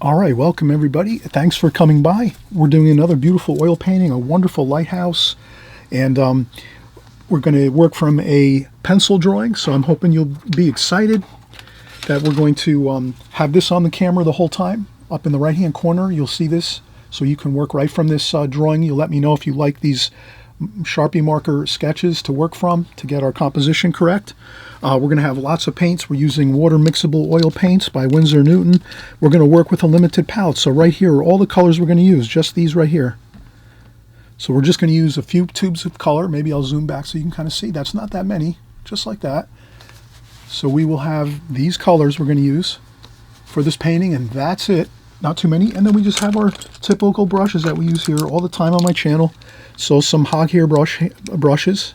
All right, welcome everybody. Thanks for coming by. We're doing another beautiful oil painting, a wonderful lighthouse, and we're going to work from a pencil drawing, so I'm hoping you'll be excited that we're going to have this on the camera the whole time. Up in the right-hand corner, you'll see this, so you can work right from this drawing. You'll let me know if you like these Sharpie marker sketches to work from to get our composition correct. We're going to have lots of paints. We're using water mixable oil paints by Winsor Newton. We're going to work with a limited palette. So right here are all the colors we're going to use, just these right here. So we're just going to use a few tubes of color. Maybe I'll zoom back so you can kind of see. That's not that many, just like that. So we will have these colors we're going to use for this painting, and that's it. Not too many. And then we just have our typical brushes that we use here all the time on my channel. So some hog hair brushes,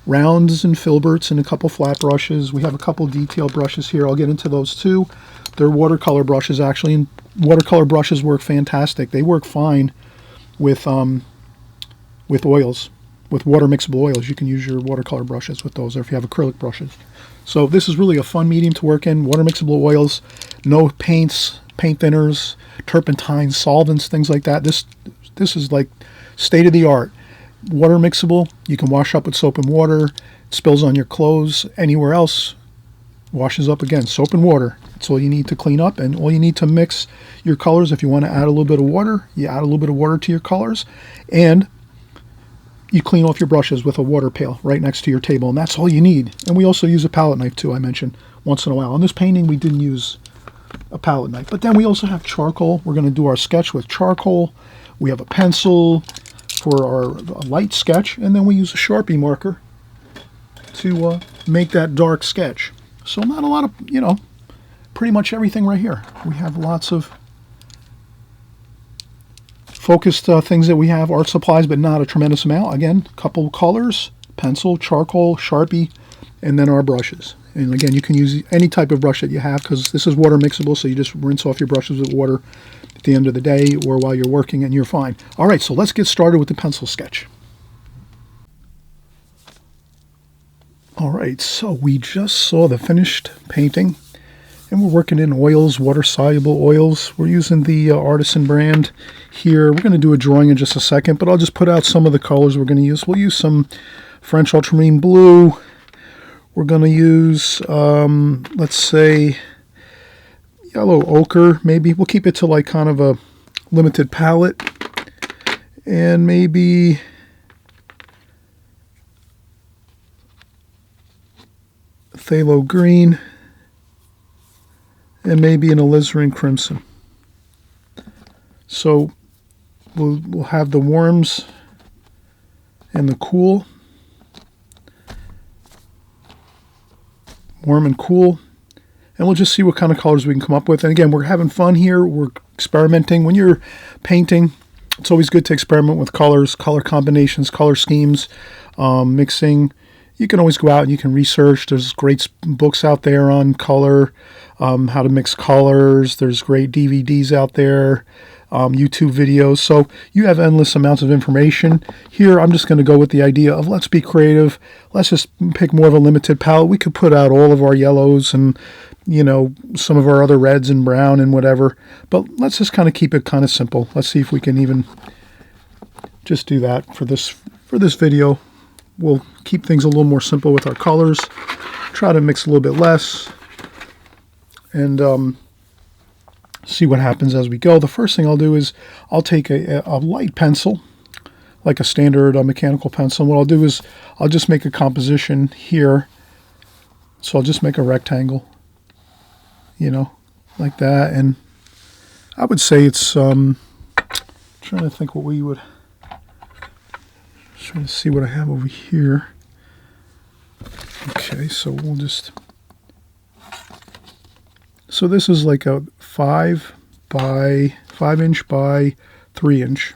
rounds and filberts, and a couple flat brushes. We have a couple detail brushes here. I'll get into those too. They're watercolor brushes actually, and watercolor brushes work fantastic. They work fine with oils, with water mixable oils. You can use your watercolor brushes with those, or if you have acrylic brushes. So this is really a fun medium to work in. Water mixable oils, no paints, paint thinners, turpentine, solvents, things like that. This is like state of the art. Water mixable, you can wash up with soap and water. It spills on your clothes. Anywhere else, washes up again. Soap and water. That's all you need to clean up, and all you need to mix your colors. If you want to add a little bit of water, you add a little bit of water to your colors, and you clean off your brushes with a water pail right next to your table, and that's all you need. And we also use a palette knife too, I mentioned, once in a while. On this painting, we didn't use a palette knife, but then we also have charcoal. We're going to do our sketch with charcoal. We have a pencil for our light sketch, and then we use a Sharpie marker to make that dark sketch. So not a lot of, pretty much everything right here. We have lots of focused things that we have, art supplies, but not a tremendous amount. Again, a couple colors, pencil, charcoal, Sharpie, and then our brushes. And again, you can use any type of brush that you have, because this is water mixable, so you just rinse off your brushes with water at the end of the day or while you're working, and you're fine. All right, so let's get started with the pencil sketch. All right, so we just saw the finished painting, and we're working in oils, water-soluble oils. We're using the Artisan brand here. We're going to do a drawing in just a second, but I'll just put out some of the colors we're going to use. We'll use some French ultramarine blue. We're going to use, let's say, yellow ochre, maybe. We'll keep it to like kind of a limited palette. And maybe phthalo green. And maybe an alizarin crimson. So we'll have the warms and the cool. Warm and cool, and we'll just see what kind of colors we can come up with. And again, we're having fun here. We're experimenting. When you're painting, it's always good to experiment with colors, color combinations, color schemes, mixing. You can always go out and you can research. There's great books out there on color, how to mix colors. There's great DVDs out there, YouTube videos. So you have endless amounts of information. Here, I'm just going to go with the idea of let's be creative. Let's just pick more of a limited palette. We could put out all of our yellows and, some of our other reds and brown and whatever. But let's just kind of keep it kind of simple. Let's see if we can even just do that for this video. We'll keep things a little more simple with our colors. Try to mix a little bit less. And see what happens as we go. The first thing I'll do is I'll take a light pencil, like a standard mechanical pencil. And what I'll do is I'll just make a composition here. So I'll just make a rectangle, like that. And I would say it's, trying to think what we would, trying to see what I have over here. Okay, so we'll just, so this is like a 5 inch by 3 inch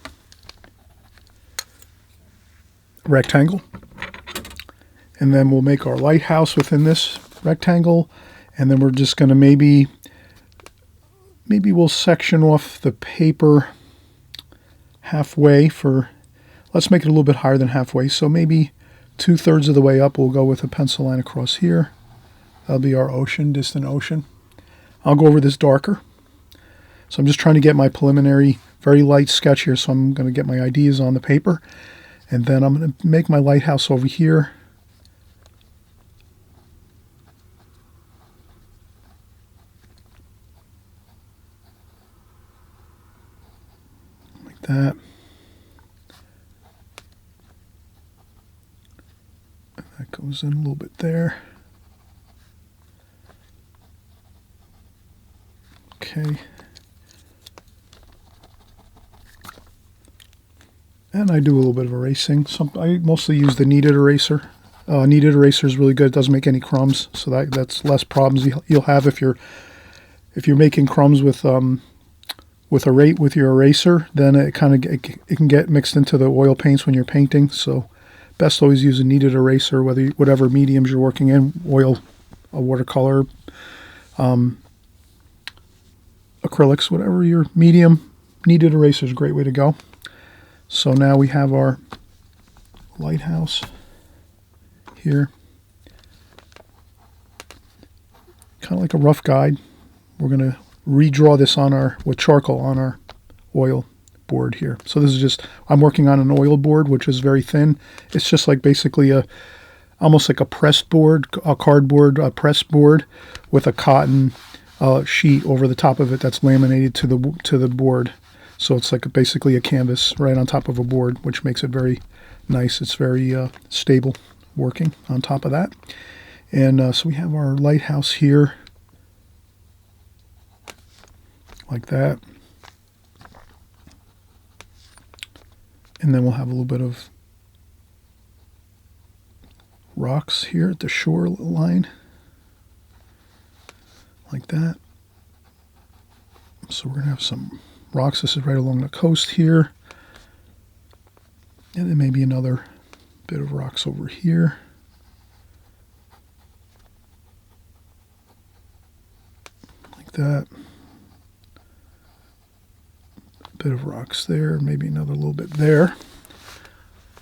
rectangle. And then we'll make our lighthouse within this rectangle. And then we're just going to maybe we'll section off the paper halfway for, let's make it a little bit higher than halfway. So maybe 2/3 of the way up, we'll go with a pencil line across here. That'll be our ocean, distant ocean. I'll go over this darker. So I'm just trying to get my preliminary, very light sketch here. So I'm going to get my ideas on the paper. And then I'm going to make my lighthouse over here. Like that. And that goes in a little bit there. Okay. And I do a little bit of erasing. I mostly use the kneaded eraser. Kneaded eraser is really good. It doesn't make any crumbs, so that's less problems you'll have if you're making crumbs with your eraser. Then it can get mixed into the oil paints when you're painting. So best always use a kneaded eraser, whatever mediums you're working in, oil, watercolor, acrylics, whatever your medium. Kneaded eraser is a great way to go. So now we have our lighthouse here. Kind of like a rough guide. We're going to redraw this with charcoal on our oil board here. So this is just, I'm working on an oil board, which is very thin. It's just like basically almost like a pressed board, a cardboard pressed board with a cotton sheet over the top of it that's laminated to the board. So it's like basically a canvas right on top of a board, which makes it very nice. It's very stable working on top of that. And so we have our lighthouse here, like that. And then we'll have a little bit of rocks here at the shore line, like that. So we're going to have some rocks. This is right along the coast here. And then maybe another bit of rocks over here. Like that. A bit of rocks there, maybe another little bit there.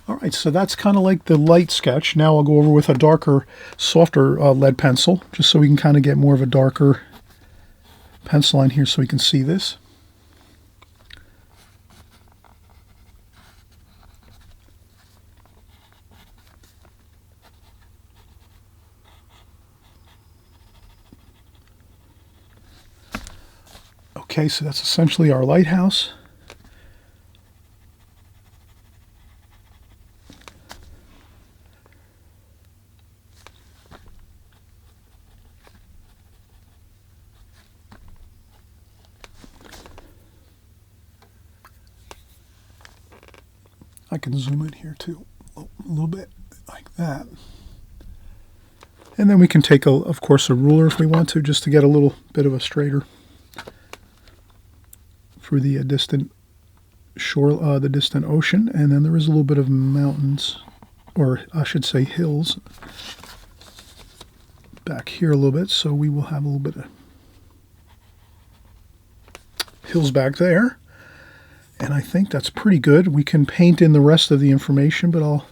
All right, so that's kind of like the light sketch. Now I'll go over with a darker, softer lead pencil, just so we can kind of get more of a darker pencil line here so we can see this. Okay, so that's essentially our lighthouse. I can zoom in here too, a little bit like that. And then we can take, of course, a ruler if we want to, just to get a little bit of a straighter for the distant shore, the distant ocean. And then there is a little bit of mountains, or I should say hills, back here a little bit. So we will have a little bit of hills back there. And I think that's pretty good. We can paint in the rest of the information, but I'll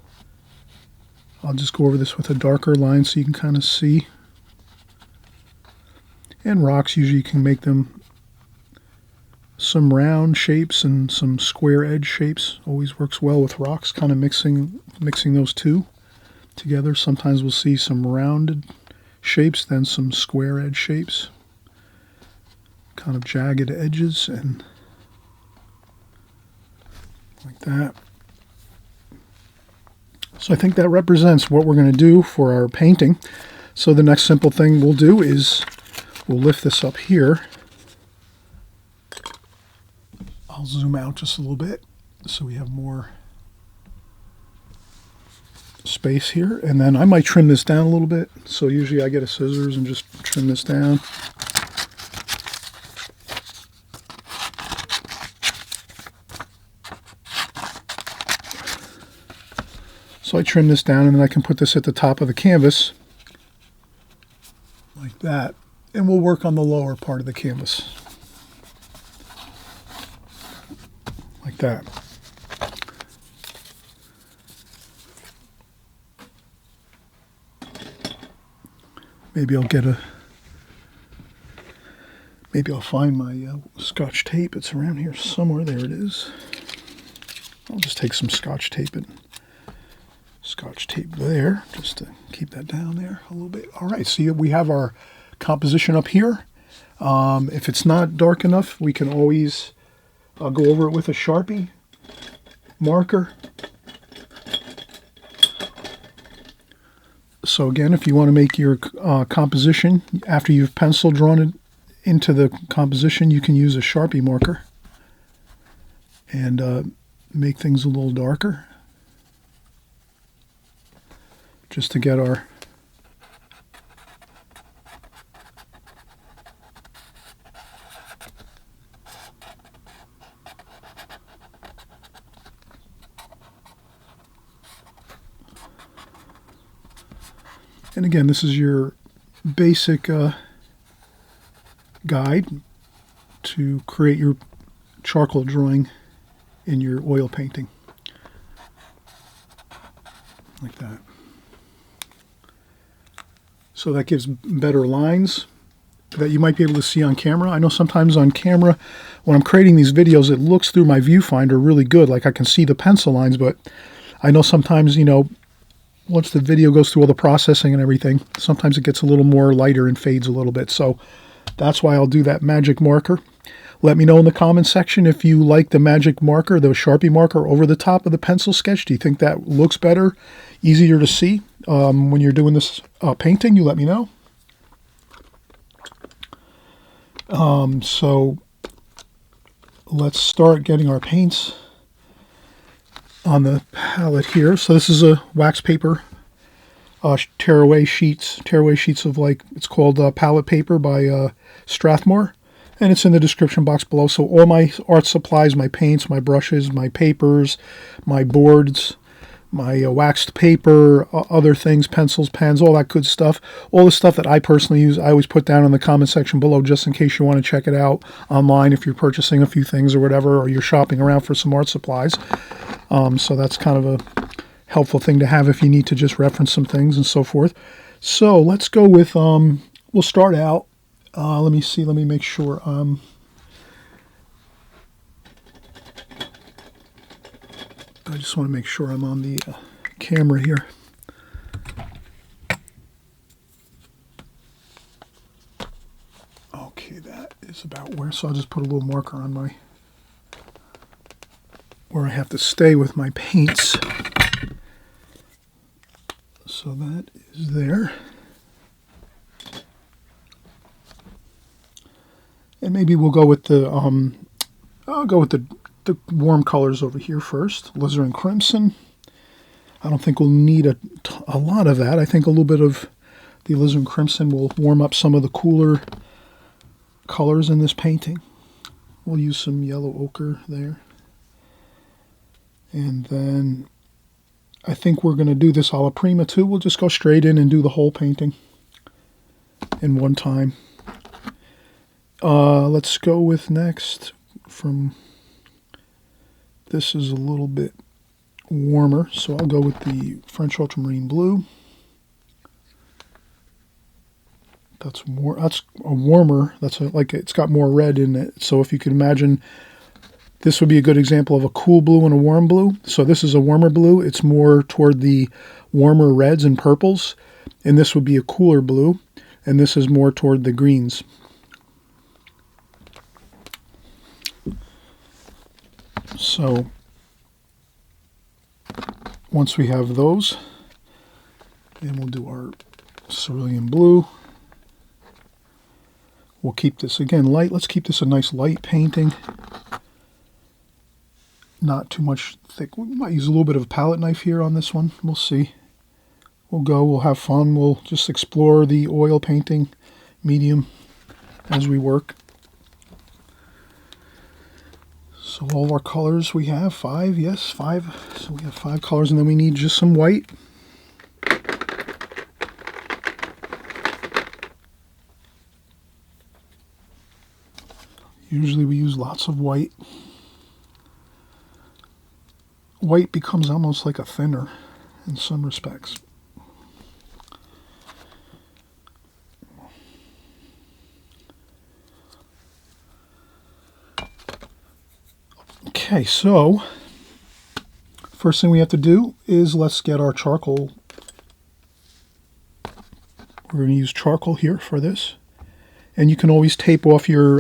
just go over this with a darker line so you can kind of see. And rocks, usually you can make them some round shapes and some square edge shapes. Always works well with rocks, kind of mixing those two together. Sometimes we'll see some rounded shapes, then some square edge shapes, kind of jagged edges, and like that. So I think that represents what we're going to do for our painting. So the next simple thing we'll do is we'll lift this up here. I'll zoom out just a little bit so we have more space here. And then I might trim this down a little bit. So usually I get a scissors and just trim this down. So I trim this down, and then I can put this at the top of the canvas like that. And we'll work on the lower part of the canvas. Like that. Maybe I'll find my Scotch tape. It's around here somewhere. There it is. I'll just take some Scotch tape and Scotch tape there, just to keep that down there a little bit. All right, so we have our composition up here. If it's not dark enough, we can always go over it with a Sharpie marker. So again, if you want to make your composition, after you've pencil drawn it into the composition, you can use a Sharpie marker and make things a little darker, just to get our and again, this is your basic guide to create your charcoal drawing in your oil painting, like that. So that gives better lines that you might be able to see on camera. I know sometimes on camera, when I'm creating these videos, it looks through my viewfinder really good, like I can see the pencil lines, but I know sometimes, you know, once the video goes through all the processing and everything, sometimes it gets a little more lighter and fades a little bit. So that's why I'll do that magic marker. Let me know in the comments section if you like the magic marker, the Sharpie marker over the top of the pencil sketch. Do you think that looks better, easier to see when you're doing this painting? You let me know. So let's start getting our paints on the palette here. So this is a wax paper tearaway sheets of, like, it's called palette paper by Strathmore, and it's in the description box below. So all my art supplies, my paints, my brushes, my papers, my boards, my waxed paper, other things, pencils, pens, all that good stuff, all the stuff that I personally use, I always put down in the comment section below, just in case you want to check it out online if you're purchasing a few things or whatever, or you're shopping around for some art supplies. So that's kind of a helpful thing to have if you need to just reference some things and so forth. So let's go with, we'll start out, let me see, let me make sure, I just want to make sure I'm on the camera here. Okay, that is about where, so I'll just put a little marker on my, where I have to stay with my paints. So that is there. And maybe we'll go with the, I'll go with the warm colors over here first. Alizarin Crimson. I don't think we'll need a lot of that. I think a little bit of the Alizarin Crimson will warm up some of the cooler colors in this painting. We'll use some yellow ochre there. And then I think we're going to do this alla prima too. We'll just go straight in and do the whole painting in one time. Let's go with next from, this is a little bit warmer, so I'll go with the French Ultramarine Blue. That's more, that's a warmer, that's like, it's got more red in it. So if you can imagine, this would be a good example of a cool blue and a warm blue. So this is a warmer blue. It's more toward the warmer reds and purples. And this would be a cooler blue. And this is more toward the greens. So once we have those, then we'll do our cerulean blue. We'll keep this, again, light. Let's keep this a nice light painting. Not too much thick. We might use a little bit of a palette knife here on this one. We'll see. We'll have fun. We'll just explore the oil painting medium as we work. So all our colors we have, 5, yes, 5. So we have 5 colors, and then we need just some white. Usually we use lots of white. White becomes almost like a thinner in some respects. Okay, so first thing we have to do is let's get our charcoal. We're going to use charcoal here for this. And you can always tape off your,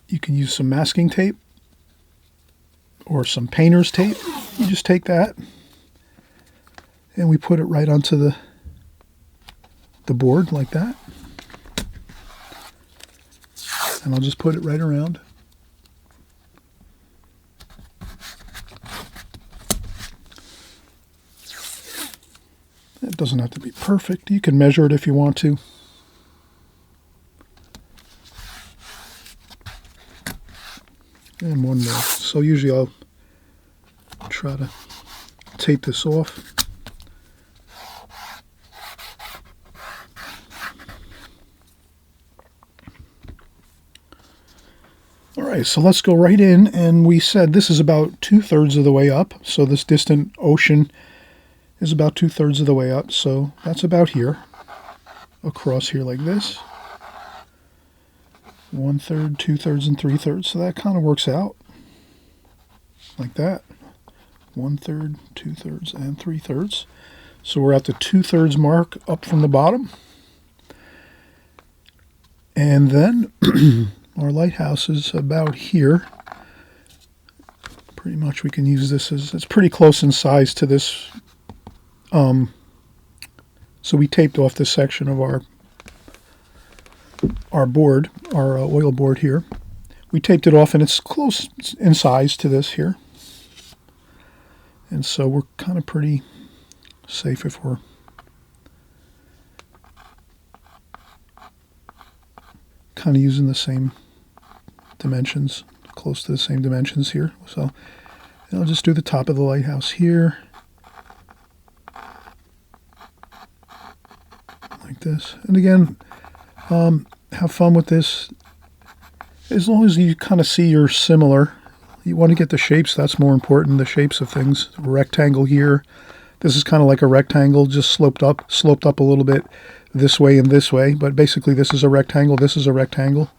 you can use some masking tape or some painter's tape. You just take that and we put it right onto the board like that. And I'll just put it right around. It doesn't have to be perfect. You can measure it if you want to. And one more. So usually I'll try to tape this off. All right, so let's go right in. And we said this is about 2/3 of the way up. So this distant ocean is about 2/3 of the way up. So that's about here. Across here like this. 1/3, 2/3, and 3/3. So that kind of works out like that. 1/3, 2/3, and 3/3. So we're at the 2/3 mark up from the bottom. And then our lighthouse is about here. Pretty much we can use this as, it's pretty close in size to this. So we taped off this section of our board, our oil board here. We taped it off and it's close in size to this here. And so we're kind of pretty safe if we're kind of using the same dimensions, close to the same dimensions here. So I'll just do the top of the lighthouse here. Like this. And again, have fun with this. As long as you kind of see you're similar. You want to get the shapes, that's more important, the shapes of things. A rectangle here. This is kind of like a rectangle, just sloped up a little bit this way and this way. But basically this is a rectangle, this is a rectangle.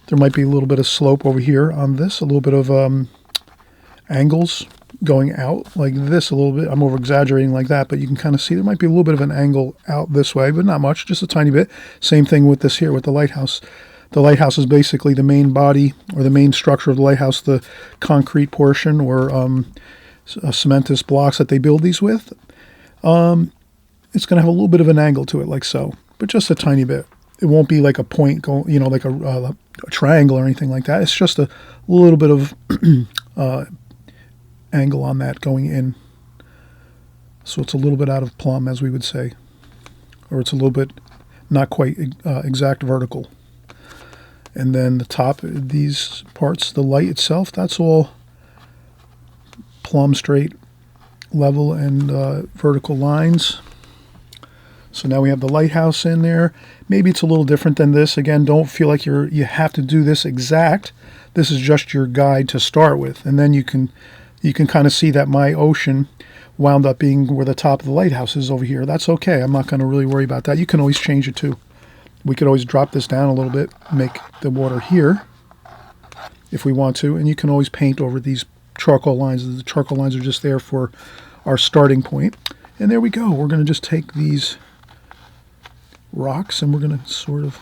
There might be a little bit of slope over here on this, a little bit of angles going out like this a little bit. I'm over exaggerating like that, but you can kind of see there might be a little bit of an angle out this way, but not much, just a tiny bit. Same thing with this here with the lighthouse. The lighthouse is basically the main body or the main structure of the lighthouse, the concrete portion or cementous blocks that they build these with. It's going to have a little bit of an angle to it like so, but just a tiny bit. It won't be like a point, like a triangle or anything like that. It's just a little bit of angle on that going in. So it's a little bit out of plumb, as we would say. Or it's a little bit not quite exact vertical. And then the top, these parts, the light itself, that's all plumb, straight, level, and vertical lines. So now we have the lighthouse in there. Maybe it's a little different than this. Again, don't feel like you have to do this exact. This is just your guide to start with. And then you can kind of see that my ocean wound up being where the top of the lighthouse is over here. That's okay. I'm not going to really worry about that. You can always change it too. We could always drop this down a little bit, make the water here if we want to, and you can always paint over these charcoal lines. The charcoal lines are just there for our starting point. And there we go. We're going to just take these rocks and we're going to sort of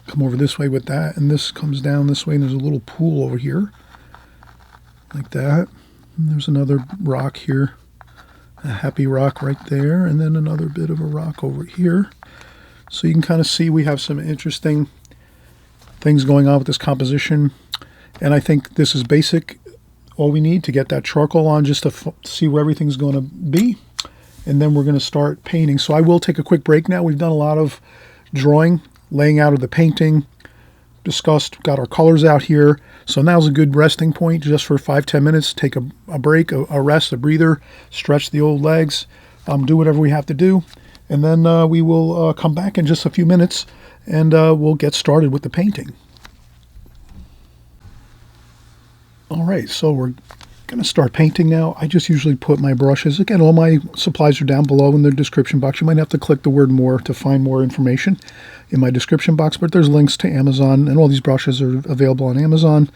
come over this way with that, and this comes down this way, and there's a little pool over here like that. And there's another rock here, a happy rock right there, and then another bit of a rock over here. So you can kind of see we have some interesting things going on with this composition. And I think this is basic, all we need to get that charcoal on, just to see where everything's going to be. And then we're going to start painting. So I will take a quick break now. We've done a lot of drawing, laying out of the painting, discussed, got our colors out here. So now's a good resting point just for 5-10 minutes. Take a break, a rest, a breather, stretch the old legs, do whatever we have to do. And then we will come back in just a few minutes and we'll get started with the painting. All right, so we're Going to start painting now. I just usually put my brushes. Again, all my supplies are down below in the description box. You might have to click the word more to find more information in my description box, but there's links to Amazon, and all these brushes are available on Amazon.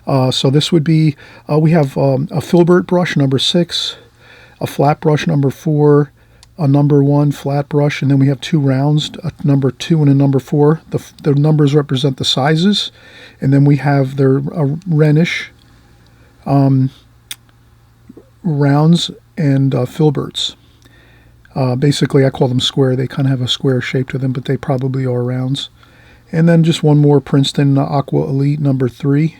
So this would be, we have a filbert brush number 6, a flat brush number 4, a number 1 flat brush, and then we have 2 rounds, a number 2 and a number 4. The numbers represent the sizes, and then we have their Rhenish rounds and filberts. Basically, I call them square. They kind of have a square shape to them, but they probably are rounds. And then just one more Princeton Aqua Elite number 3,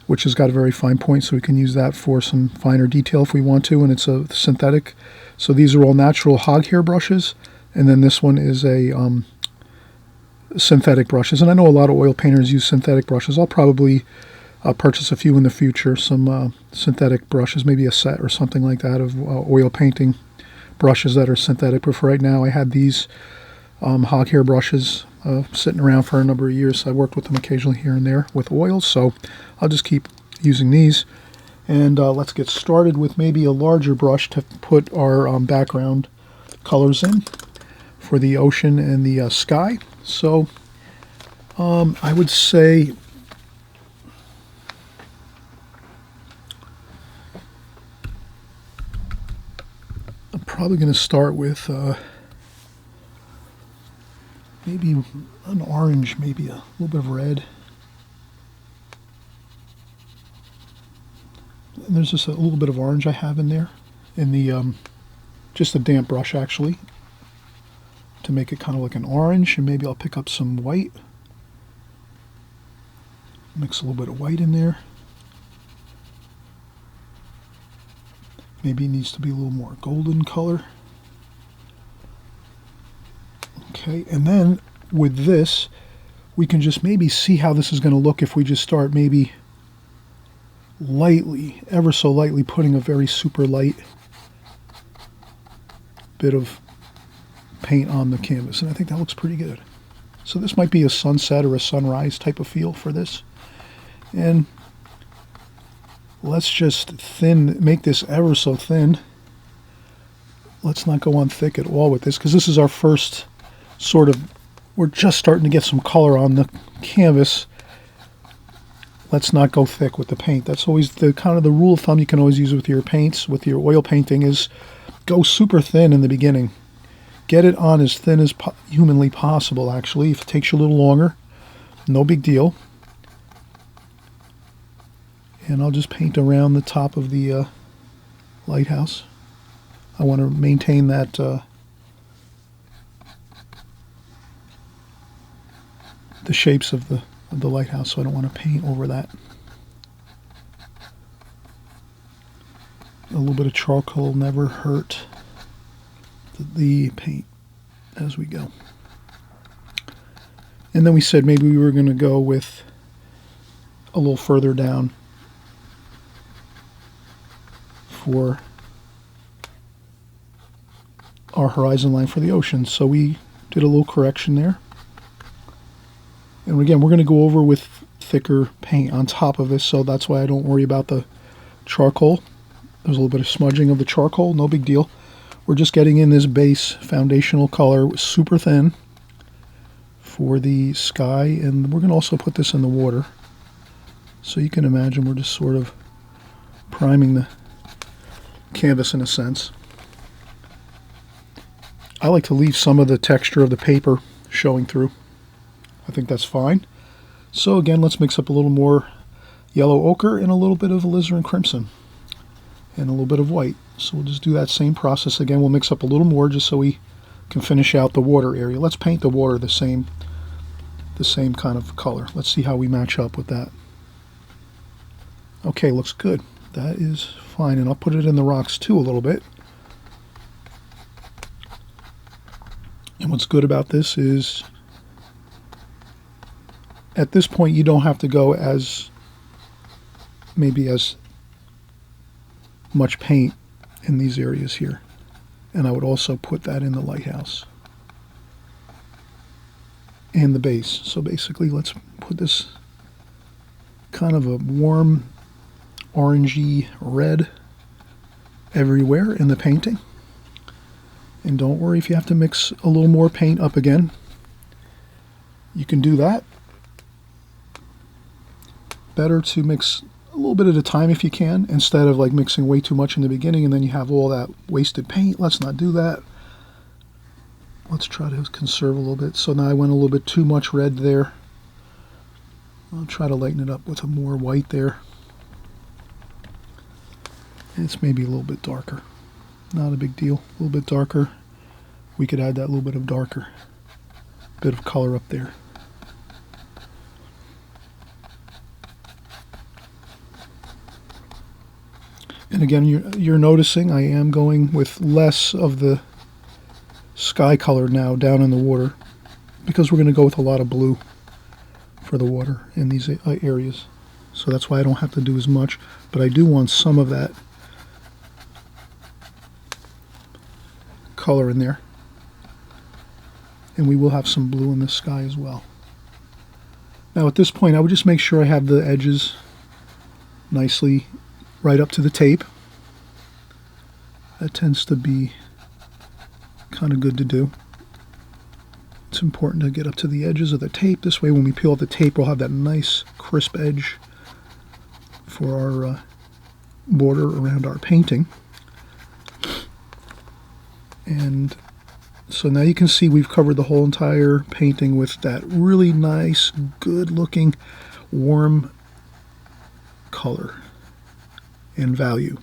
which has got a very fine point, so we can use that for some finer detail if we want to, and it's a synthetic. So these are all natural hog hair brushes, and then this one is a synthetic brushes. And I know a lot of oil painters use synthetic brushes. I'll probably purchase a few in the future, some synthetic brushes, maybe a set or something like that of oil painting brushes that are synthetic. But for right now, I had these hog hair brushes sitting around for a number of years. I worked with them occasionally here and there with oils, so I'll just keep using these. And let's get started with maybe a larger brush to put our background colors in for the ocean and the sky. So I would say I'm probably going to start with maybe an orange, maybe a little bit of red. And there's just a little bit of orange I have in there, in the just a damp brush actually, to make it kind of like an orange. And maybe I'll pick up some white, mix a little bit of white in there. Maybe it needs to be a little more golden color. Okay, and then with this, we can just maybe see how this is going to look if we just start maybe lightly, ever so lightly, putting a very super light bit of paint on the canvas. And I think that looks pretty good. So this might be a sunset or a sunrise type of feel for this. And let's just make this ever so thin. Let's not go on thick at all with this, because this is our first sort of, we're just starting to get some color on the canvas. Let's not go thick with the paint. That's always the kind of the rule of thumb you can always use with your paints, with your oil painting, is go super thin in the beginning. Get it on as thin as humanly possible, actually. If it takes you a little longer, no big deal. And I'll just paint around the top of the lighthouse. I want to maintain that the shapes of the lighthouse, so I don't want to paint over that. A little bit of charcoal never hurt the paint as we go. And then we said maybe we were going to go with a little further down for our horizon line for the ocean. So we did a little correction there. And again, we're going to go over with thicker paint on top of this, so that's why I don't worry about the charcoal. There's a little bit of smudging of the charcoal, no big deal. We're just getting in this base foundational color super thin for the sky, and we're going to also put this in the water. So you can imagine we're just sort of priming the canvas in a sense. I like to leave some of the texture of the paper showing through. I think that's fine. So again, let's mix up a little more yellow ochre and a little bit of alizarin crimson and a little bit of white. So we'll just do that same process again. We'll mix up a little more just so we can finish out the water area. Let's paint the water the same kind of color. Let's see how we match up with that. Okay, looks good. That is fine, and I'll put it in the rocks too a little bit. And what's good about this is, at this point, you don't have to go as much paint in these areas here. And I would also put that in the lighthouse and the base. So basically, let's put this kind of a warm orangey red everywhere in the painting. And don't worry if you have to mix a little more paint up again. You can do that. Better to mix a little bit at a time if you can, instead of like mixing way too much in the beginning and then you have all that wasted paint. Let's not do that. Let's try to conserve a little bit. So now I went a little bit too much red there. I'll try to lighten it up with a more white there. And it's maybe a little bit darker. Not a big deal. A little bit darker. We could add that little bit of darker bit of color up there. And again, you're noticing I am going with less of the sky color now down in the water, because we're going to go with a lot of blue for the water in these areas. So that's why I don't have to do as much, but I do want some of that color in there. And we will have some blue in the sky as well. Now at this point I would just make sure I have the edges nicely right up to the tape. That tends to be kind of good to do. It's important to get up to the edges of the tape. This way when we peel off the tape, we'll have that nice crisp edge for our border around our painting. And so now you can see we've covered the whole entire painting with that really nice, good looking, warm color and value.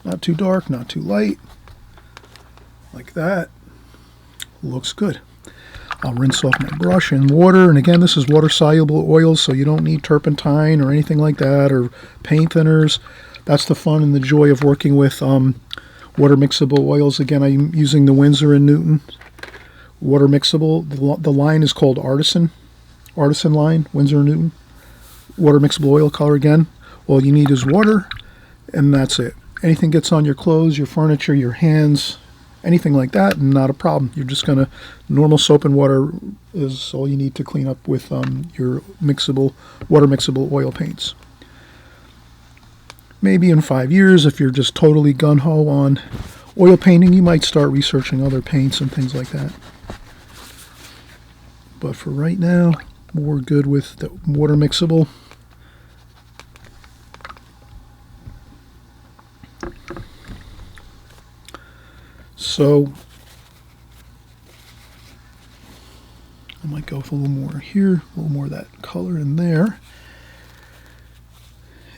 Not too dark, not too light. Like that. Looks good. I'll rinse off my brush in water, and again, this is water-soluble oils, so you don't need turpentine or anything like that, or paint thinners. That's the fun and the joy of working with water mixable oils. Again, I'm using the Winsor & Newton water mixable. The line is called Artisan line, Winsor & Newton. Water mixable oil color again. All you need is water, and that's it. Anything gets on your clothes, your furniture, your hands, anything like that, not a problem. You're just going to, normal soap and water is all you need to clean up with your water mixable oil paints. Maybe in 5 years, if you're just totally gung-ho on oil painting, you might start researching other paints and things like that. But for right now, we're good with the water mixable. So I might go with a little more here, a little more of that color in there.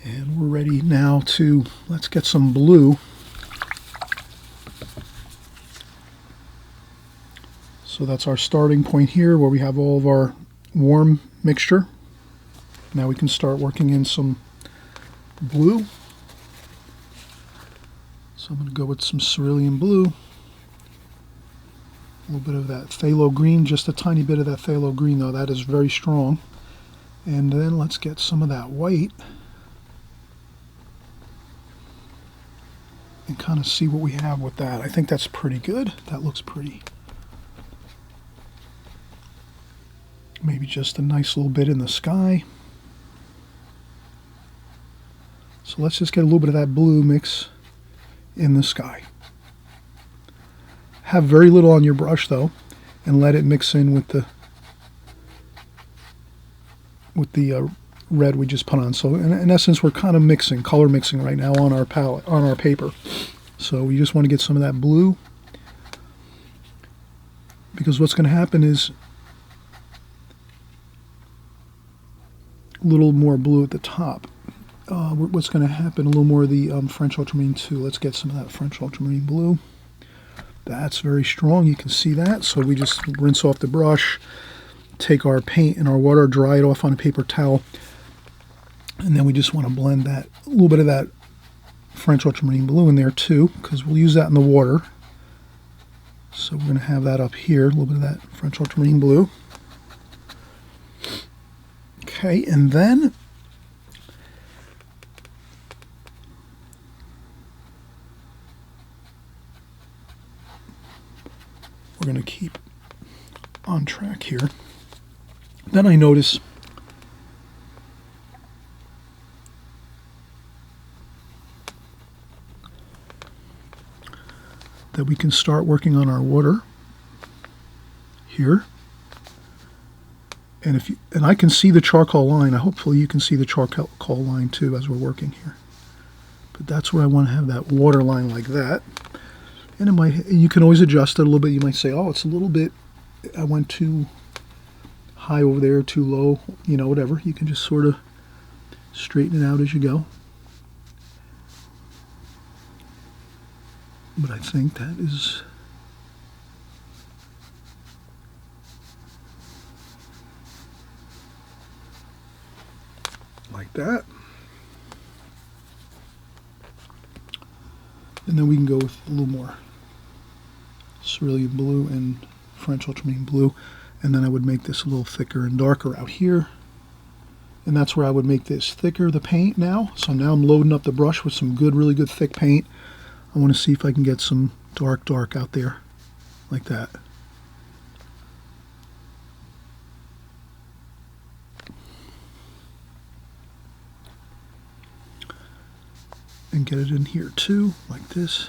And we're ready now to, let's get some blue. So that's our starting point here where we have all of our warm mixture. Now we can start working in some blue. So I'm going to go with some cerulean blue. A little bit of that phthalo green, just a tiny bit of that phthalo green though, that is very strong. And then let's get some of that white and kind of see what we have with that. I think that's pretty good. That looks pretty. Maybe just a nice little bit in the sky. So let's just get a little bit of that blue mix in the sky. Have very little on your brush though, and let it mix in with the red we just put on. So in essence, we're kind of mixing, color mixing right now on our palette, on our paper. So we just want to get some of that blue, because what's going to happen is a little more blue at the top. What's going to happen, a little more of the French ultramarine too. Let's get some of that French ultramarine blue. That's very strong, you can see that. So we just rinse off the brush, take our paint and our water, dry it off on a paper towel, and then we just want to blend that, a little bit of that French ultramarine blue in there too, because we'll use that in the water. So we're going to have that up here, a little bit of that French ultramarine blue. Okay, and then we're going to keep on track here. Then I notice that we can start working on our water here. And I can see the charcoal line. Hopefully you can see the charcoal line too as we're working here. But that's where I want to have that water line like that. And you can always adjust it a little bit. You might say, oh, it's a little bit, I went too high over there, too low, whatever. You can just sort of straighten it out as you go. But I think that is like that. And then we can go with a little more cerulean blue and French ultramarine blue. And then I would make this a little thicker and darker out here. And that's where I would make this thicker, the paint now. So now I'm loading up the brush with some really good thick paint. I want to see if I can get some dark out there, like that. And get it in here too, like this.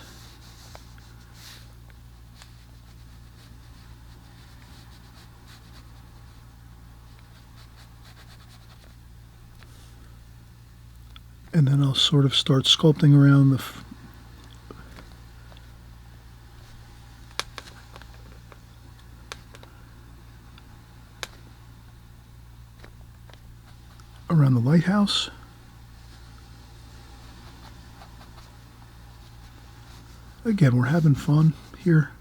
And then I'll sort of start sculpting around the lighthouse. Again, we're having fun here.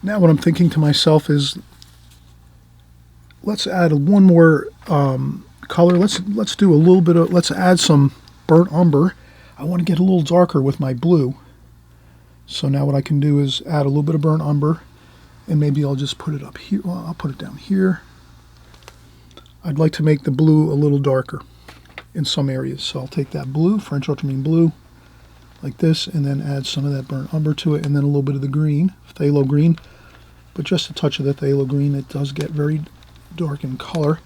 Now what I'm thinking to myself is, let's add one more color. Let's do a little bit of, let's add some burnt umber. I want to get a little darker with my blue. So now what I can do is add a little bit of burnt umber, and maybe I'll just put it up here. Well, I'll put it down here. I'd like to make the blue a little darker in some areas. So I'll take that blue, French ultramarine blue, like this, and then add some of that burnt umber to it, and then a little bit of the green, phthalo green. But just a touch of the phthalo green. It does get very dark in color.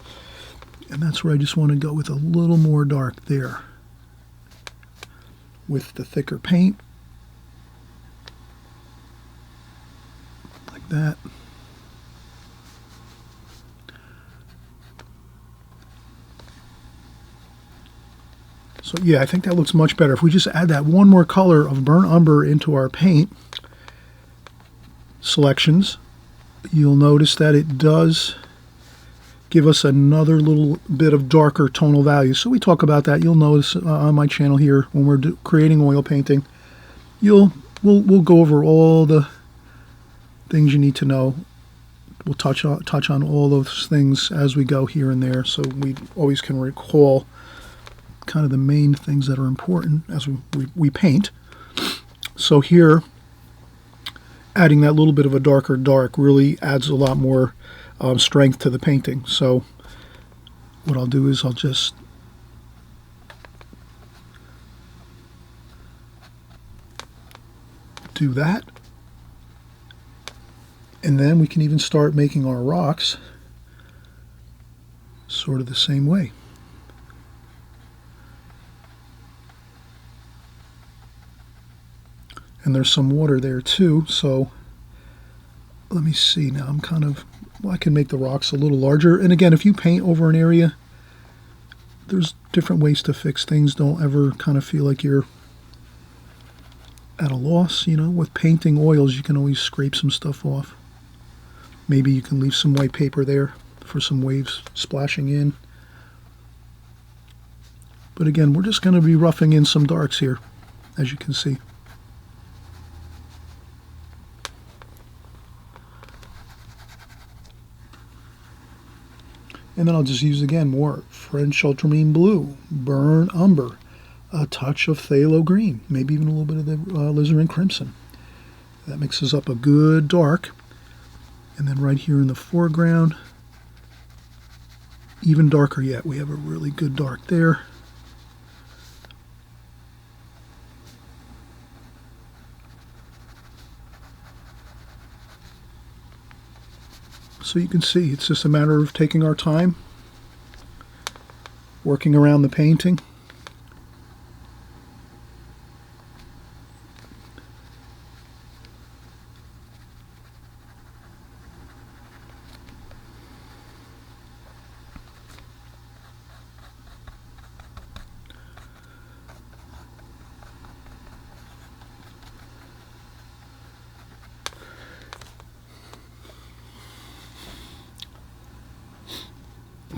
And that's where I just want to go with a little more dark there with the thicker paint. Like that. So yeah, I think that looks much better. If we just add that one more color of burnt umber into our paint selections, you'll notice that it does give us another little bit of darker tonal value. So we talk about that. You'll notice on my channel here when we're creating oil painting, we'll go over all the things you need to know. We'll touch on all those things as we go here and there, so we always can recall kind of the main things that are important as we paint. So here, adding that little bit of a darker dark really adds a lot more strength to the painting. So what I'll do is I'll just do that, and then we can even start making our rocks sort of the same way. And there's some water there too, so let me see now. I'm kind of, well, I can make the rocks a little larger. And again, if you paint over an area, there's different ways to fix things. Don't ever kind of feel like you're at a loss. With painting oils, you can always scrape some stuff off. Maybe you can leave some white paper there for some waves splashing in. But again, we're just going to be roughing in some darks here, as you can see. And then I'll just use, again, more French ultramarine blue, burnt umber, a touch of phthalo green, maybe even a little bit of the alizarin crimson. That mixes up a good dark. And then right here in the foreground, even darker yet. We have a really good dark there. So you can see, it's just a matter of taking our time, working around the painting.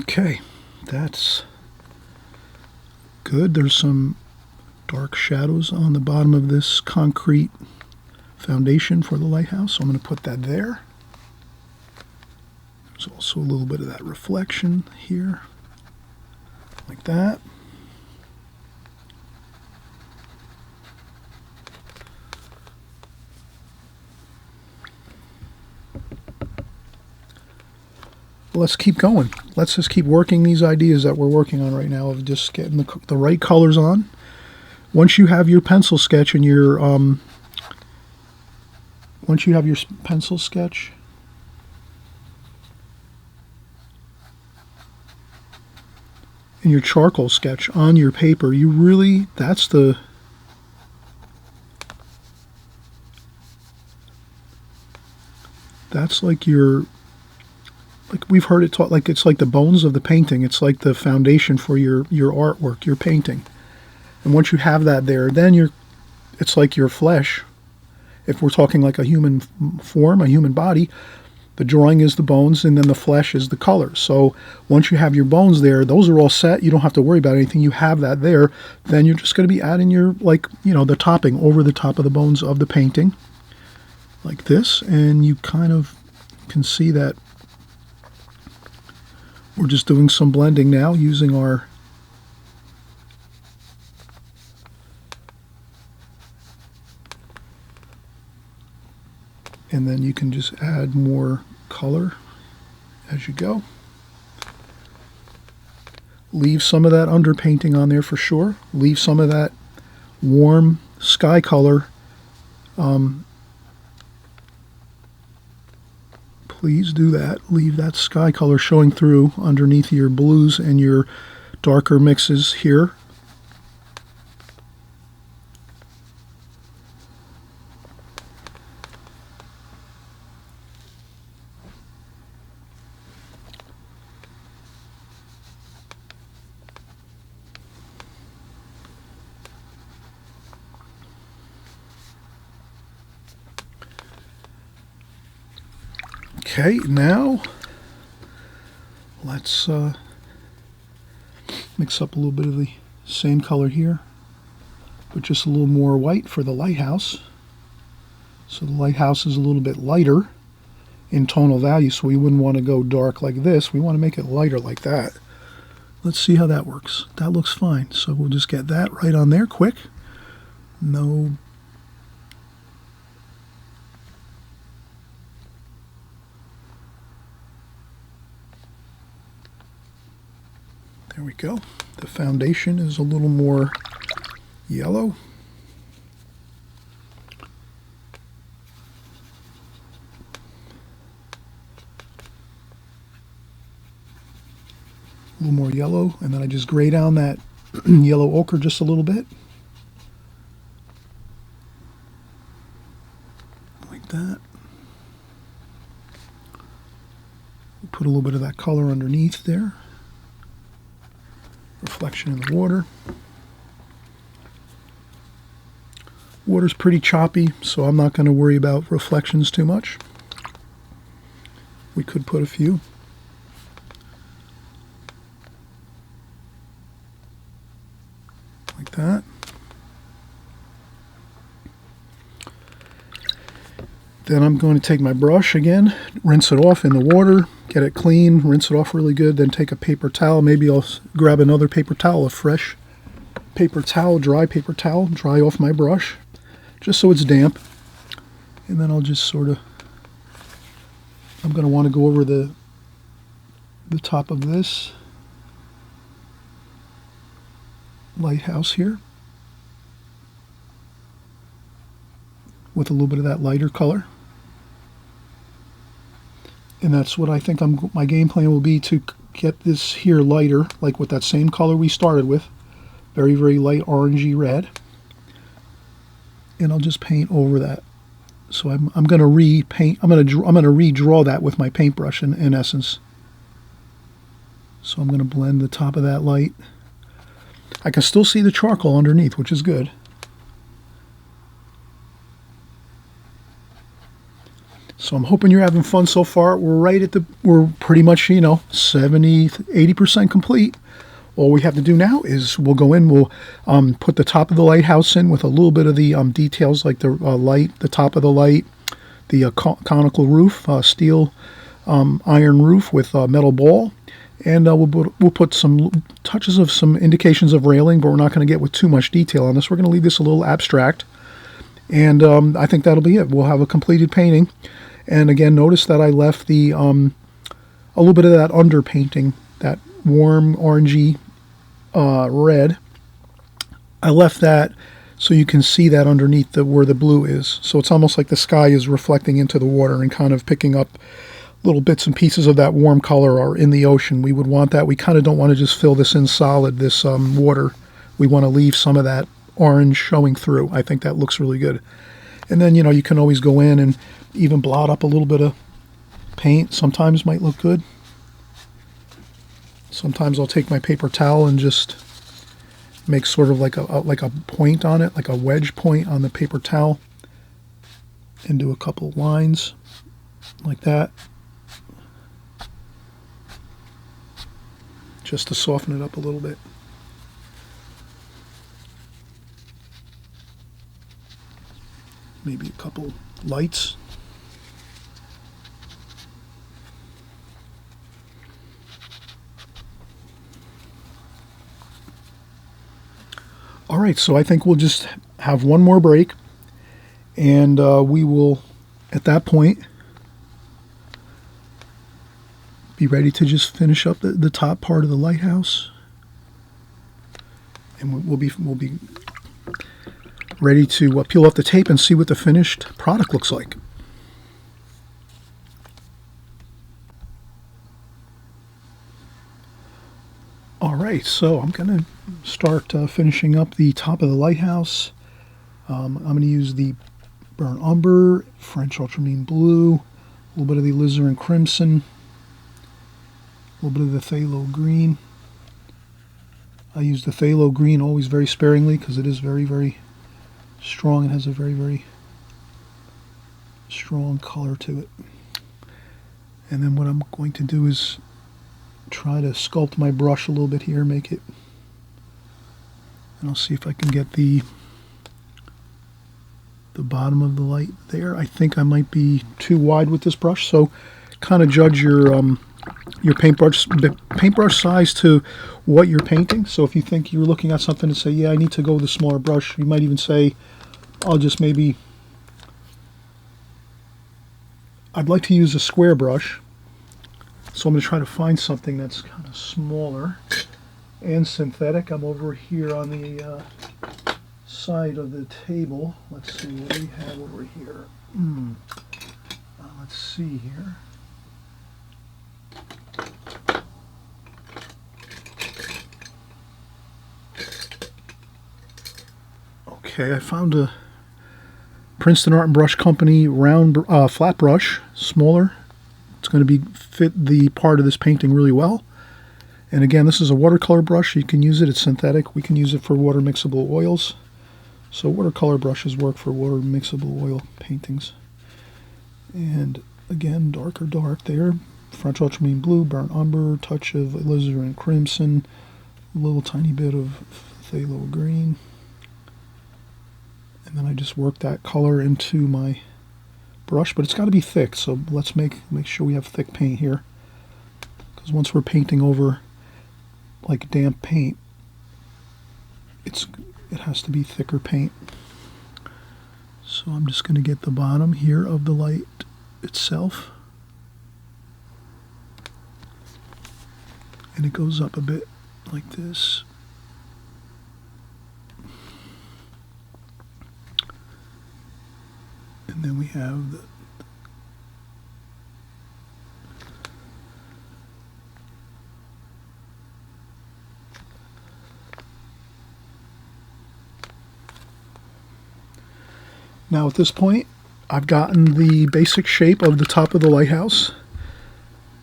Okay, that's good. There's some dark shadows on the bottom of this concrete foundation for the lighthouse, so I'm going to put that there. There's also a little bit of that reflection here, like that. Let's keep going. Let's just keep working these ideas that we're working on right now of just getting the right colors on. Once you have your pencil sketch and your pencil sketch and your charcoal sketch on your paper, you really, that's like your, like we've heard it taught, like it's like the bones of the painting. It's like the foundation for your artwork, your painting. And once you have that there, then it's like your flesh. If we're talking like a human form, a human body, the drawing is the bones and then the flesh is the colors. So once you have your bones there, those are all set. You don't have to worry about anything. You have that there. Then you're just going to be adding your, like, you know, the topping over the top of the bones of the painting like this. And you kind of can see that we're just doing some blending now using our and then you can just add more color as you go. Leave some of that underpainting on there for sure. Leave some of that warm sky color. Please do that. Leave that sky color showing through underneath your blues and your darker mixes here. Okay, now let's mix up a little bit of the same color here, but just a little more white for the lighthouse. So the lighthouse is a little bit lighter in tonal value, so we wouldn't want to go dark like this. We want to make it lighter like that. Let's see how that works. That looks fine. So we'll just get that right on there quick. No. There we go. The foundation is a little more yellow. A little more yellow, and then I just gray down that yellow ochre just a little bit. Like that. Put a little bit of that color underneath there. Reflection in the water. Water's pretty choppy, so I'm not going to worry about reflections too much. We could put a few. Like that. Then I'm going to take my brush again, rinse it off in the water, get it clean, rinse it off really good, then take a paper towel. Maybe I'll grab another paper towel, a fresh paper towel, dry paper towel, dry off my brush, just so it's damp. And then I'll just sort of, I'm going to want to go over the top of this lighthouse here with a little bit of that lighter color. And that's what I think my game plan will be, to get this here lighter, like with that same color we started with. Very, very light orangey red. And I'll just paint over that. So I'm going to repaint. I'm going to redraw that with my paintbrush in essence. So I'm going to blend the top of that light. I can still see the charcoal underneath, which is good. So I'm hoping you're having fun so far. We're pretty much, 70-80% complete. All we have to do now is we'll go in, we'll put the top of the lighthouse in with a little bit of the details like the light, the top of the light, the conical roof, steel iron roof with metal ball. And we'll put some touches of some indications of railing, but we're not going to get with too much detail on this. We're going to leave this a little abstract. And I think that'll be it. We'll have a completed painting. And again, notice that I left the a little bit of that underpainting, that warm orangey red. I left that so you can see that underneath where the blue is. So it's almost like the sky is reflecting into the water and kind of picking up little bits and pieces of that warm color are in the ocean. We would want that. We kind of don't want to just fill this in solid, this water. We want to leave some of that orange showing through. I think that looks really good. And then, you can always go in and even blot up a little bit of paint. Sometimes might look good. Sometimes I'll take my paper towel and just make sort of like a point on it, like a wedge point on the paper towel, and do a couple lines like that, just to soften it up a little bit. Maybe a couple lights. All right, so I think we'll just have one more break, and we will, at that point, be ready to just finish up the top part of the lighthouse, and we'll be ready to peel off the tape and see what the finished product looks like. All right, so I'm going to start finishing up the top of the lighthouse. I'm going to use the burnt umber, French ultramarine blue, a little bit of the alizarin crimson, a little bit of the phthalo green. I use the phthalo green always very sparingly because it is very, very strong. It has a very, very strong color to it. And then what I'm going to do is try to sculpt my brush a little bit here, make it, and I'll see if I can get the bottom of the light there. I think I might be too wide with this brush, so kind of judge your paintbrush size to what you're painting. So if you think you're looking at something and say, yeah, I need to go with a smaller brush, you might even say, I'd like to use a square brush. So I'm going to try to find something that's kind of smaller and synthetic. I'm over here on the side of the table. Let's see what we have over here. Let's see here. Okay, I found a Princeton Art and Brush Company round flat brush, smaller. It's going to fit the part of this painting really well. And again, this is a watercolor brush. You can use it. It's synthetic. We can use it for water mixable oils. So watercolor brushes work for water mixable oil paintings. And again, darker dark there. French ultramarine blue, burnt umber, touch of alizarin crimson, a little tiny bit of phthalo green. And then I just work that color into my brush, but it's got to be thick, so let's make sure we have thick paint here, because once we're painting over like damp paint, it has to be thicker paint. So I'm just going to get the bottom here of the light itself, and it goes up a bit like this. And then we have the now at this point, I've gotten the basic shape of the top of the lighthouse.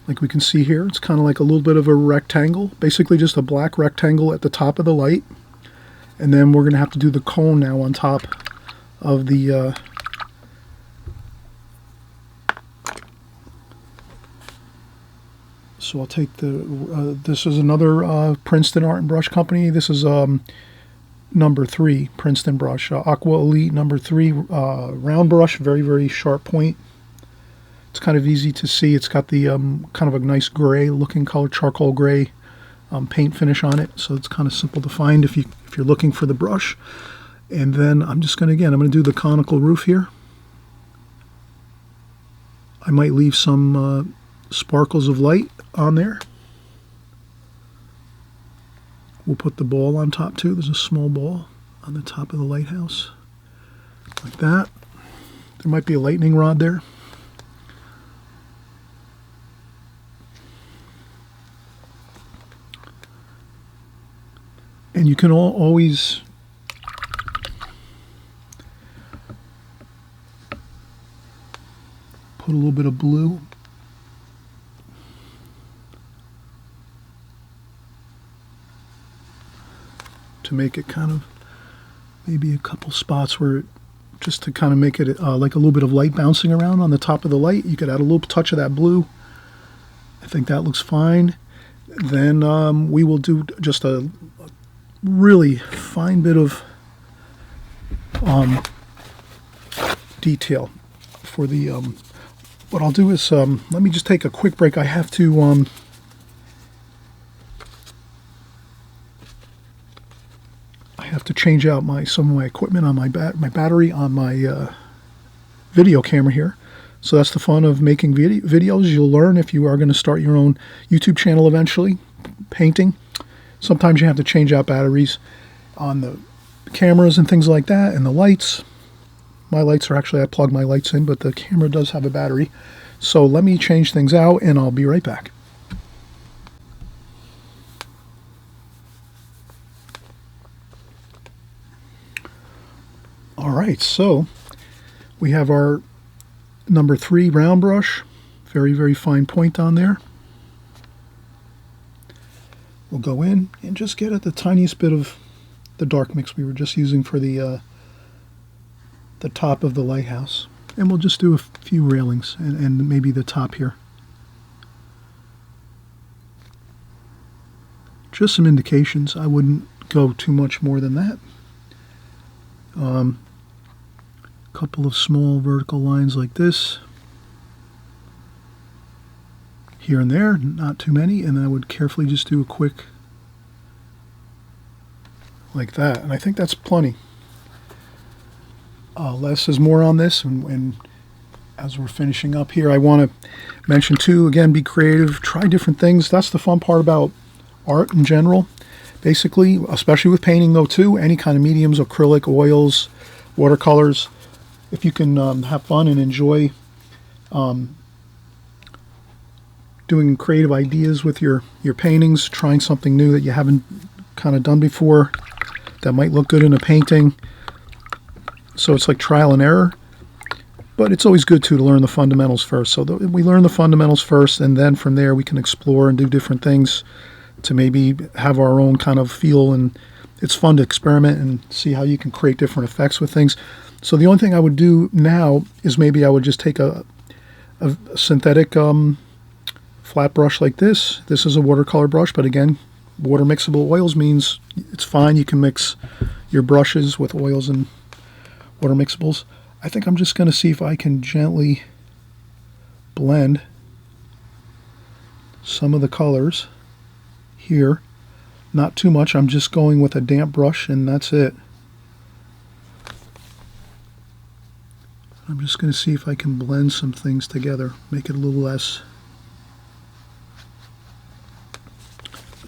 Like we can see here, it's kind of like a little bit of a rectangle, basically just a black rectangle at the top of the light. And then we're going to have to do the cone now on top of the So I'll take this is another Princeton Art and Brush Company. This is number 3 Princeton brush, Aqua Elite number 3 round brush, very, very sharp point. It's kind of easy to see. It's got the kind of a nice gray looking color, charcoal gray paint finish on it. So it's kind of simple to find if you're looking for the brush. And then I'm just going to, I'm going to do the conical roof here. I might leave some sparkles of light on there. We'll put the ball on top too. There's a small ball on the top of the lighthouse, like that. There might be a lightning rod there. And you can always put a little bit of blue. To make it kind of maybe a couple spots where just to kind of make it like a little bit of light bouncing around on the top of the light. You could add a little touch of that blue. I think that looks fine. Then we will do just a really fine bit of detail for the what I'll do is let me just take a quick break. I have to change out some of my equipment on my battery on my video camera here. So that's the fun of making videos. You'll learn if you are going to start your own YouTube channel eventually, painting. Sometimes you have to change out batteries on the cameras and things like that, and the lights. My lights are actually, I plug my lights in, but the camera does have a battery. So let me change things out and I'll be right back. All right, so we have our number 3 round brush, very, very fine point on there. We'll go in and just get at the tiniest bit of the dark mix we were just using for the top of the lighthouse. And we'll just do a few railings and maybe the top here. Just some indications. I wouldn't go too much more than that. Couple of small vertical lines like this here and there, not too many, and then I would carefully just do a quick like that, and I think that's plenty. Less is more on this, and as we're finishing up here, I want to mention too, again, be creative, try different things. That's the fun part about art in general, basically, especially with painting though too, any kind of mediums, acrylic, oils, watercolors. If you can have fun and enjoy doing creative ideas with your paintings, trying something new that you haven't kind of done before that might look good in a painting. So it's like trial and error, but it's always good to learn the fundamentals first. So we learn the fundamentals first, and then from there we can explore and do different things to maybe have our own kind of feel, and it's fun to experiment and see how you can create different effects with things. So the only thing I would do now is maybe I would just take a synthetic flat brush like this. This is a watercolor brush, but again, water mixable oils means it's fine. You can mix your brushes with oils and water mixables. I think I'm just going to see if I can gently blend some of the colors here. Not too much. I'm just going with a damp brush and that's it. I'm just going to see if I can blend some things together, make it a little less.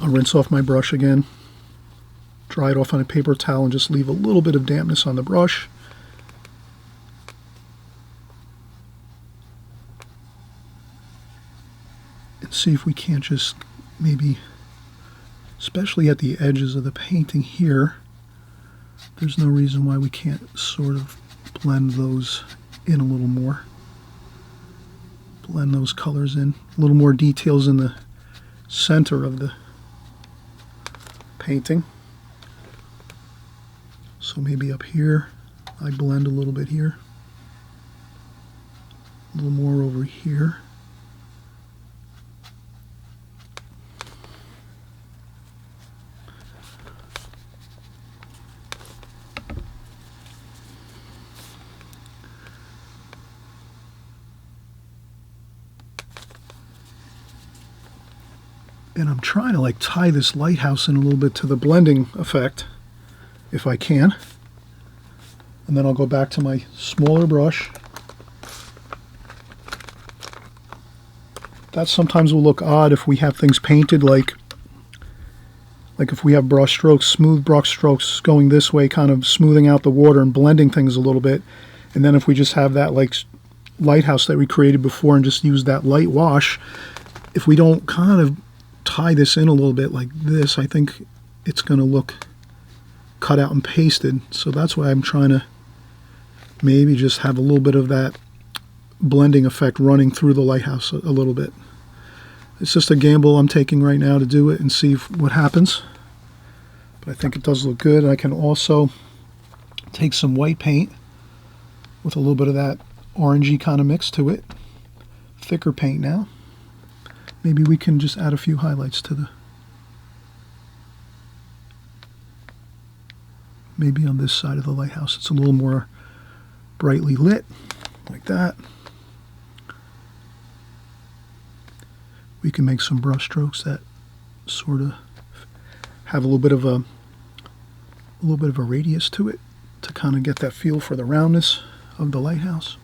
I'll rinse off my brush again, dry it off on a paper towel, and just leave a little bit of dampness on the brush. And see if we can't just maybe, especially at the edges of the painting here, there's no reason why we can't sort of blend those in a little more. Blend those colors in. A little more details in the center of the painting. So maybe up here, I blend a little bit here. A little more over here. And I'm trying to like tie this lighthouse in a little bit to the blending effect, if I can. And then I'll go back to my smaller brush. That sometimes will look odd if we have things painted like if we have brush strokes, smooth brush strokes going this way, kind of smoothing out the water and blending things a little bit. And then if we just have that like lighthouse that we created before and just use that light wash, if we don't kind of tie this in a little bit like this, I think it's going to look cut out and pasted. So that's why I'm trying to maybe just have a little bit of that blending effect running through the lighthouse a little bit. It's just a gamble I'm taking right now to do it and see what happens. But I think it does look good. I can also take some white paint with a little bit of that orangey kind of mix to it. Thicker paint now. Maybe we can just add a few highlights to the... Maybe on this side of the lighthouse it's a little more brightly lit, like that. We can make some brush strokes that sort of have a little bit of a radius to it to kind of get that feel for the roundness of the lighthouse.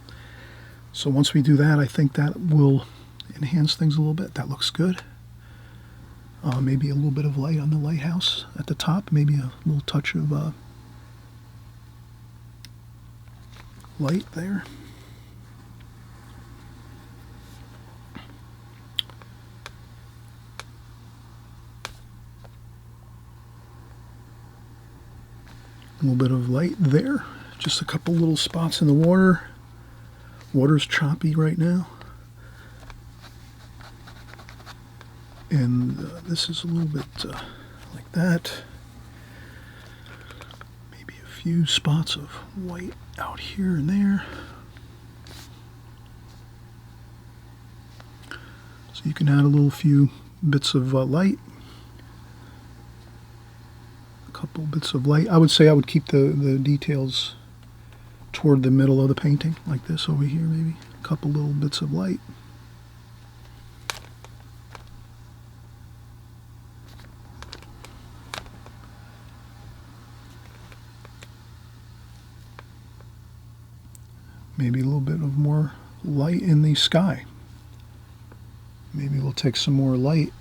So once we do that, I think that will enhance things a little bit. That looks good. Maybe a little bit of light on the lighthouse at the top. Maybe a little touch of light there. A little bit of light there. Just a couple little spots in the water. Water's choppy right now. And this is a little bit like that. Maybe a few spots of white out here and there. So you can add a little few bits of light. A couple bits of light. I would say I would keep the details toward the middle of the painting, like this over here maybe. A couple little bits of light. Maybe a little bit of more light in the sky. Maybe we'll take some more light.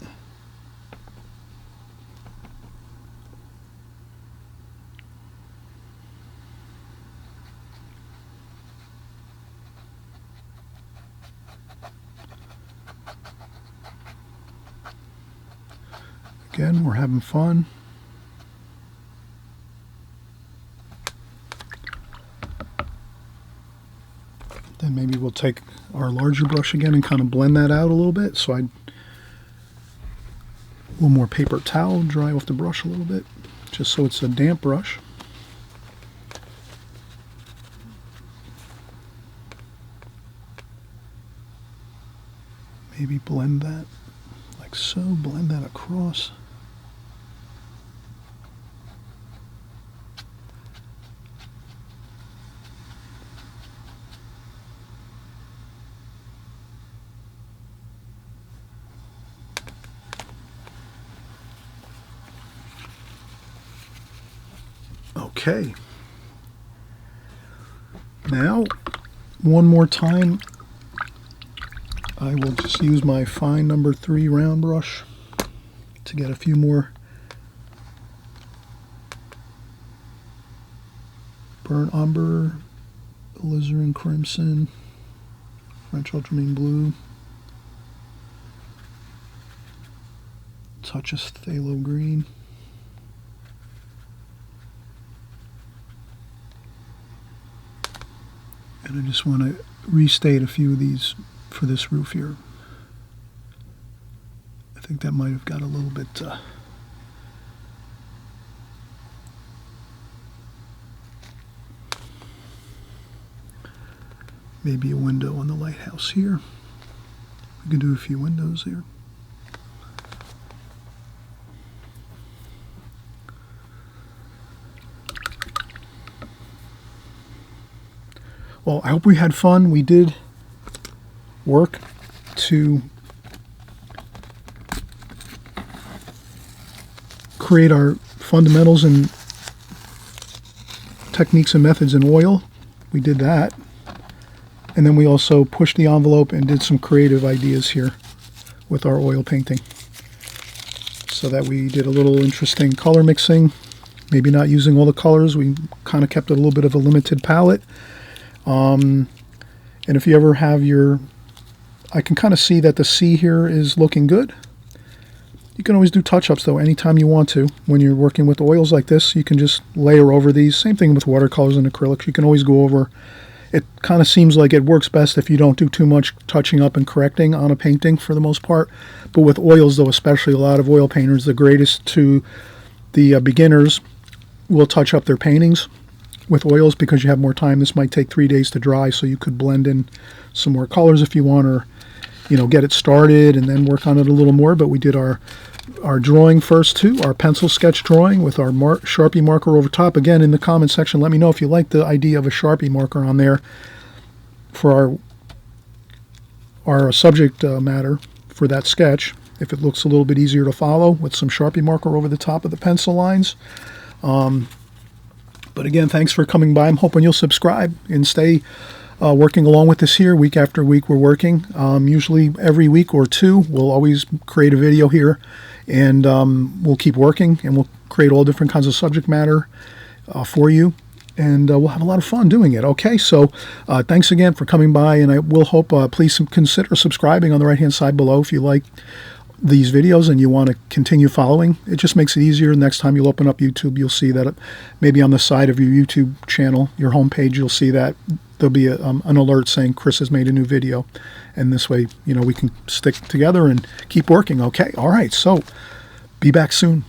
Again, we're having fun. Then maybe we'll take our larger brush again and kind of blend that out a little bit. So a little more paper towel, dry off the brush a little bit, just so it's a damp brush. Maybe blend that like so, blend that across. Okay. Now, one more time, I will just use my fine number 3 round brush to get a few more burnt umber, alizarin crimson, French ultramarine blue, touch of phthalo green. And I just want to restate a few of these for this roof here. I think that might have got a little bit maybe a window on the lighthouse here. We can do a few windows here. Well, I hope we had fun. We did work to create our fundamentals and techniques and methods in oil. We did that. And then we also pushed the envelope and did some creative ideas here with our oil painting. So that we did a little interesting color mixing. Maybe not using all the colors. We kind of kept it a little bit of a limited palette. And if you ever have your... I can kind of see that the sea here is looking good. You can always do touch-ups, though, anytime you want to. When you're working with oils like this, you can just layer over these. Same thing with watercolors and acrylics. You can always go over. It kind of seems like it works best if you don't do too much touching up and correcting on a painting for the most part. But with oils, though, especially a lot of oil painters, the greatest to the beginners will touch up their paintings with oils because you have more time. This might take 3 days to dry, so you could blend in some more colors if you want, or get it started and then work on it a little more. But we did our drawing first too, our pencil sketch drawing with our Sharpie marker over top. Again, in the comment section, let me know if you like the idea of a Sharpie marker on there for our subject matter for that sketch, if it looks a little bit easier to follow with some Sharpie marker over the top of the pencil lines. But again, thanks for coming by. I'm hoping you'll subscribe and stay working along with us here week after week. We're working usually every week or two. We'll always create a video here, and we'll keep working, and we'll create all different kinds of subject matter for you, and we'll have a lot of fun doing it. Okay, so thanks again for coming by, and I will hope please consider subscribing on the right hand side below if you like these videos and you want to continue following. It just makes it easier. Next time you'll open up YouTube, you'll see that maybe on the side of your YouTube channel, your homepage, you'll see that there'll be an alert saying Chris has made a new video, and this way we can stick together and keep working. Okay, all right, so be back soon.